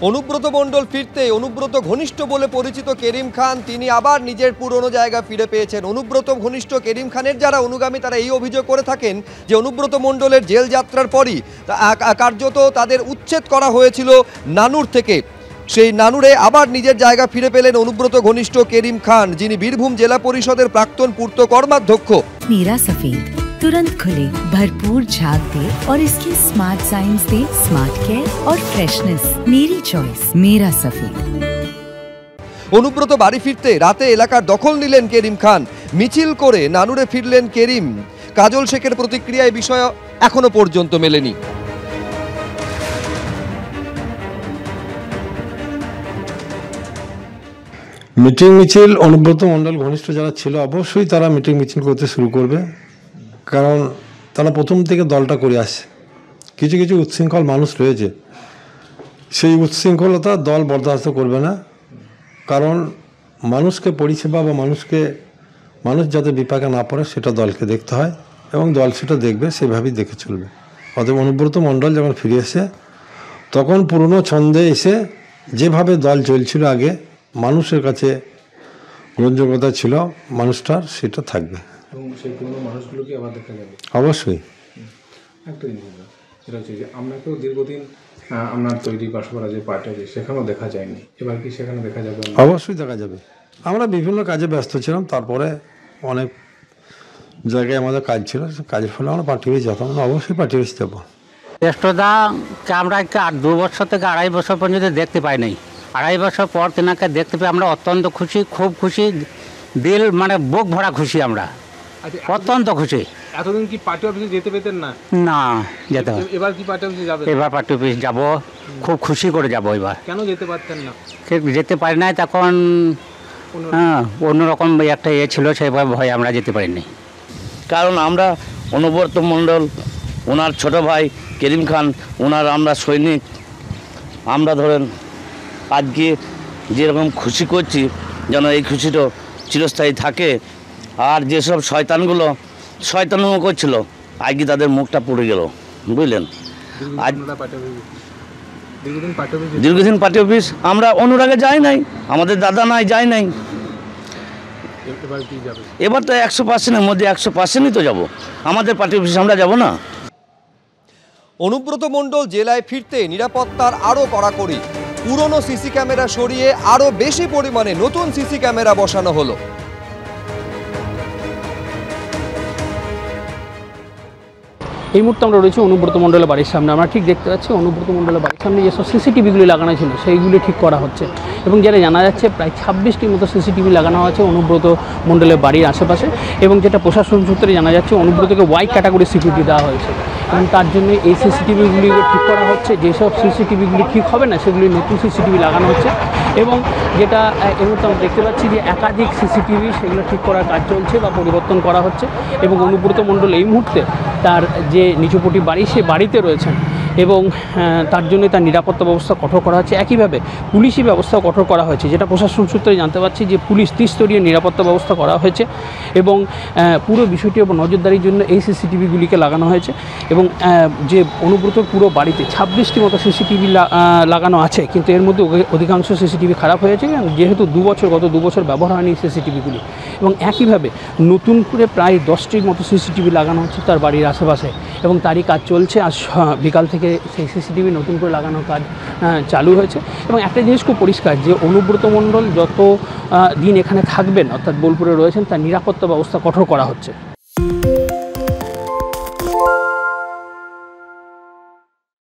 অনুব্রত মণ্ডল ফিরতে অনুব্রত ঘনিষ্ঠ বলে পরিচিত করিম খান তিনি আবার নিজের পুরনো জায়গা ফিরে পেয়েছেন। অনুব্রত ঘনিষ্ঠ করিম খানের যারা অনুগামী তারা এই অভিযোগ করে থাকেন যে অনুব্রত মণ্ডলের জেল যাত্রার পরই কার্যত তাদের উচ্ছেদ করা হয়েছিল নানুর থেকে। সেই নানুরে আবার নিজের জায়গা ফিরে পেলেন অনুব্রত ঘনিষ্ঠ করিম খান, যিনি বীরভূম জেলা পরিষদের প্রাক্তন পূর্ত কর্মাধ্যক্ষ। मीरा सफेद तुरंत खुले, भरपूर झाग दे और इसकी स्मार्ट साइंस दे स्मार्ट केयर और फ्रेशनेस। मेरी चॉइस मेरा सफेद। অনুব্রত বাড়ি ফিরতে রাতে এলাকার দখল নিলেন করিম খান। মিছিল করে নানুরে ফিরলেন করিম। কাজল শেখের প্রতিক্রিয়া এই বিষয়ে এখনো পর্যন্ত মেলেনি। মিটিং মিছিল অনুব্রত মণ্ডল ঘনিষ্ঠ যারা ছিল অবশ্যই তারা মিটিং মিছিল করতে শুরু করবে, কারণ তারা প্রথম থেকে দলটা করে আসছে। কিছু কিছু উচ্ছৃঙ্খল মানুষ রয়েছে, সেই উচ্ছৃঙ্খলতা দল বরদাস্ত করবে না, কারণ মানুষকে পরিষেবা বা মানুষ যাতে বিপাকে না পড়ে সেটা দলকে দেখতে হয় এবং দল সেটা দেখবে, সেভাবেই দেখে চলবে। অতএব অনুব্রত মণ্ডল যখন ফিরে এসে তখন পুরনো ছন্দে এসে যেভাবে দল চলছিল আগে, মানুষের কাছে গ্রহণযোগ্যতা ছিল মানুষটার, সেটা থাকবে এবং সেই পুরনো মানুষগুলোকে আবার দেখা যাবে অবশ্যই। একটা জিনিস যেটা হচ্ছে যে আপনাকেও দীর্ঘদিন আপনার তৈরি বাসপাড়া যে পার্টি আছে সেখানেও দেখা যায়নি, এবার কি সেখানে দেখা যাবে? অবশ্যই দেখা যাবে। আমরা বিভিন্ন কাজে ব্যস্ত ছিলাম, তারপরে অনেক জায়গায় আমাদের কাজ ছিল, কাজের ফলে আমরা পার্টি অফিস যেতাম না, অবশ্যই পার্টি অফিস যাবো। জ্যেষ্ঠদাকে আমরা 2 বছর থেকে 2.5 বছর পর্যন্ত দেখতে পাই নাই। 2.5 বছর পর তেনাকে দেখতে পেয়ে আমরা অত্যন্ত খুশি, খুব খুশি, দিল মানে বুক ভরা খুশি, আমরা অত্যন্ত খুশি। এতদিন কি পার্টি অফিসে যেতে পেতেন না? না, যেতে হবে। এবার কি পার্টি অফিসে যাবেন? এবার পার্টি অফিস যাবো, খুব খুশি করে যাবো। এবার কেন যেতে পারতেন না? যেতে পারি নাই তখন, অন্যরকম একটা ছিল, সেভাবে ভয় আমরা যেতে পারিনি। কারণ আমরা অনুব্রত মণ্ডল, ওনার ছোট ভাই করিম খান, ওনার আমরা সৈনিক। আমরা ধরেন আজকে যেরকম খুশি করছি যেন এই খুশিটা চিরস্থায়ী থাকে। আর যেসব শয়তানও করছিল আজকে তাদের মুখটা পুড়ে গেল, বুঝলেন। আজ দীর্ঘদিন পার্টি অফিস আমরা অনুরাগে যাই নাই, আমাদের দাদা নাই, যাই নাই। এবার তো 100%-এর মধ্যে 100%ই তো যাবো, আমাদের পার্টি অফিস আমরা যাব না। অনুব্রত মণ্ডল জেলায় ফিরতে নিরাপত্তার আরও কড়াকড়ি। পুরনো সিসি ক্যামেরা সরিয়ে আরও বেশি পরিমাণে নতুন সিসি ক্যামেরা বসানো হলো। এই মুহূর্তে আমরা রয়েছি অনুব্রত মণ্ডলের বাড়ির সামনে। আমরা ঠিক দেখতে পাচ্ছি অনুব্রত মণ্ডলের বাড়ির সামনে যেসব সিসিটিভিগুলি লাগানো ছিল সেইগুলি ঠিক করা হচ্ছে, এবং যেটা জানা যাচ্ছে প্রায় 26টির মতো সিসিটিভি লাগানো আছে অনুব্রত মণ্ডলের বাড়ির আশেপাশে। এবং যেটা প্রশাসন সূত্রে জানা যাচ্ছে অনুব্রতকে ওয়াই ক্যাটাগরি সিকিউরিটি দেওয়া হয়েছে, এবং তার জন্য এই সিসিটিভিগুলি ঠিক করা হচ্ছে। যেসব সিসিটিভিগুলি ঠিক হবে না সেগুলি নতুন সিসিটিভি লাগানো হচ্ছে। এবং যেটা এই মুহূর্তে আমরা দেখতে পাচ্ছি যে একাধিক সিসিটিভি সেগুলো ঠিক করার কাজ চলছে বা পরিবর্তন করা হচ্ছে। এবং অনুব্রত মণ্ডল এই মুহূর্তে তার যে নিচুপটি বাড়ি সে বাড়িতে রয়েছেন, এবং তার জন্য তার নিরাপত্তা ব্যবস্থা কঠোর করা হচ্ছে। একইভাবে পুলিশি ব্যবস্থাও কঠোর করা হয়েছে, যেটা প্রশাসন সূত্রে জানতে পারছি যে পুলিশ ত্রিস্তরীয় নিরাপত্তা ব্যবস্থা করা হয়েছে, এবং পুরো বিষয়টির উপর নজরদারির জন্য এই সিসিটিভিগুলিকে লাগানো হয়েছে। এবং যে অনুব্রতর পুরো বাড়িতে 26টি মতো সিসিটিভি লাগানো আছে, কিন্তু এর মধ্যে অধিকাংশ সিসিটিভি খারাপ হয়েছে, যেহেতু গত 2 বছর ব্যবহার হয়নি সিসিটিভিগুলি। এবং একইভাবে নতুন করে প্রায় 10টির মতো সিসিটিভি লাগানো হচ্ছে তার বাড়ির আশেপাশে, এবং তারই কাজ চলছে। আজ বিকাল থেকে সেই সিসিটিভি নতুন করে লাগানোর কাজ চালু হয়েছে। এবং একটা জিনিস খুব পরিষ্কার যে অনুব্রত মণ্ডল যত দিন এখানে থাকবেন, অর্থাৎ বোলপুরে রয়েছেন, তার নিরাপত্তা ব্যবস্থা কঠোর করা হচ্ছে।